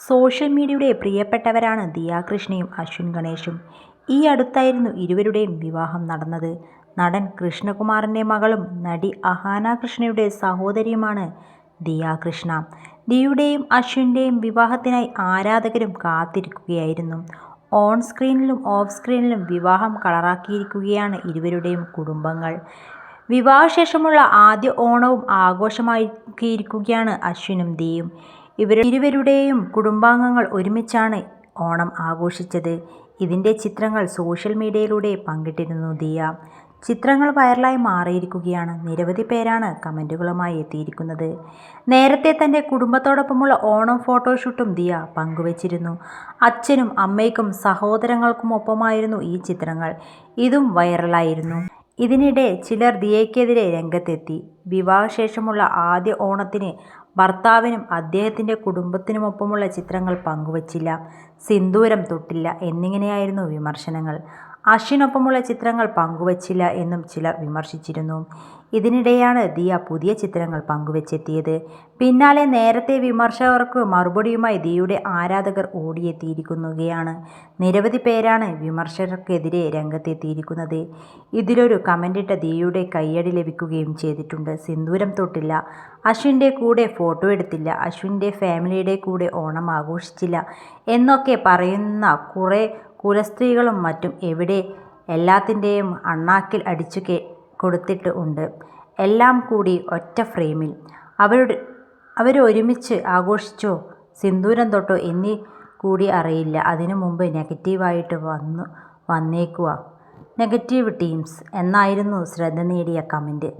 Social മീഡിയയുടെ പ്രിയപ്പെട്ടവരാണ് ദിയ കൃഷ്ണയും അശ്വിൻ ഗണേഷും. ഈ അടുത്തായിരുന്നു ഇരുവരുടെയും വിവാഹം നടന്നത്. നടൻ കൃഷ്ണകുമാറിൻ്റെ മകളും നടി അഹാന കൃഷ്ണയുടെ സഹോദരിയുമാണ് ദിയ കൃഷ്ണ. ദിയയുടെയും അശ്വിൻ്റെയും വിവാഹത്തിനായി ആരാധകരും കാത്തിരിക്കുകയായിരുന്നു. ഓൺ സ്ക്രീനിലും ഓഫ് സ്ക്രീനിലും വിവാഹം കളറാക്കിയിരിക്കുകയാണ് ഇരുവരുടെയും കുടുംബങ്ങൾ. വിവാഹശേഷമുള്ള ആദ്യ ഓണവും ആഘോഷമാക്കിയിരിക്കുകയാണ് അശ്വിനും ദിയയും. ഇരുവരുടെയും കുടുംബാംഗങ്ങൾ ഒരുമിച്ചാണ് ഓണം ആഘോഷിച്ചത്. ഇതിൻ്റെ ചിത്രങ്ങൾ സോഷ്യൽ മീഡിയയിലൂടെ പങ്കിട്ടിരുന്നു ദിയ. ചിത്രങ്ങൾ വൈറലായി മാറിയിരിക്കുകയാണ്. നിരവധി പേരാണ് കമൻറ്റുകളുമായി എത്തിയിരിക്കുന്നത്. നേരത്തെ തൻ്റെ കുടുംബത്തോടൊപ്പമുള്ള ഓണം ഫോട്ടോഷൂട്ടും ദിയ പങ്കുവച്ചിരുന്നു. അച്ഛനും അമ്മയ്ക്കും സഹോദരങ്ങൾക്കുമൊപ്പമായിരുന്നു ഈ ചിത്രങ്ങൾ. ഇതും വൈറലായിരുന്നു. ഇതിനിടെ ചിലർ ദിയയ്ക്കെതിരെ രംഗത്തെത്തി. വിവാഹശേഷമുള്ള ആദ്യ ഓണത്തിന് ഭർത്താവിനും അദ്ദേഹത്തിൻ്റെ കുടുംബത്തിനുമൊപ്പമുള്ള ചിത്രങ്ങൾ പങ്കുവച്ചില്ല, സിന്ദൂരം തൊട്ടില്ല എന്നിങ്ങനെയായിരുന്നു വിമർശനങ്ങൾ. അശ്വിനൊപ്പമുള്ള ചിത്രങ്ങൾ പങ്കുവച്ചില്ല എന്നും ചിലർ വിമർശിച്ചിരുന്നു. ഇതിനിടെയാണ് ദിയ പുതിയ ചിത്രങ്ങൾ പങ്കുവച്ചെത്തിയത്. പിന്നാലെ നേരത്തെ വിമർശകർക്ക് മറുപടിയുമായി ദിയയുടെ ആരാധകർ ഓടിയെത്തിയിരിക്കുകയാണ്. നിരവധി പേരാണ് വിമർശകർക്കെതിരെ രംഗത്തെത്തിയിരിക്കുന്നത്. ഇതിലൊരു കമൻറ്റിട്ട ദിയയുടെ കയ്യടി ലഭിക്കുകയും ചെയ്തിട്ടുണ്ട്. സിന്ദൂരം തൊട്ടില്ല, അശ്വിൻ്റെ കൂടെ ഫോട്ടോ എടുത്തില്ല, അശ്വിൻ്റെ ഫാമിലിയുടെ കൂടെ ഓണം ആഘോഷിച്ചില്ല എന്നൊക്കെ പറയുന്ന കുറേ കുലസ്ത്രീകളും മറ്റും എവിടെ എല്ലാത്തിൻ്റെയും അണ്ണാക്കിൽ അടിച്ചു കൊടുത്തിട്ട് ഉണ്ട്. എല്ലാം കൂടി ഒറ്റ ഫ്രെയിമിൽ. അവരൊരുമിച്ച് ആഘോഷിച്ചോ സിന്ദൂരം തൊട്ടോ എന്നീ കൂടി അറിയില്ല. അതിനു മുമ്പ് നെഗറ്റീവായിട്ട് വന്നേക്കുക നെഗറ്റീവ് ടീംസ് എന്നായിരുന്നു ശ്രദ്ധ നേടിയ കമൻറ്റ്.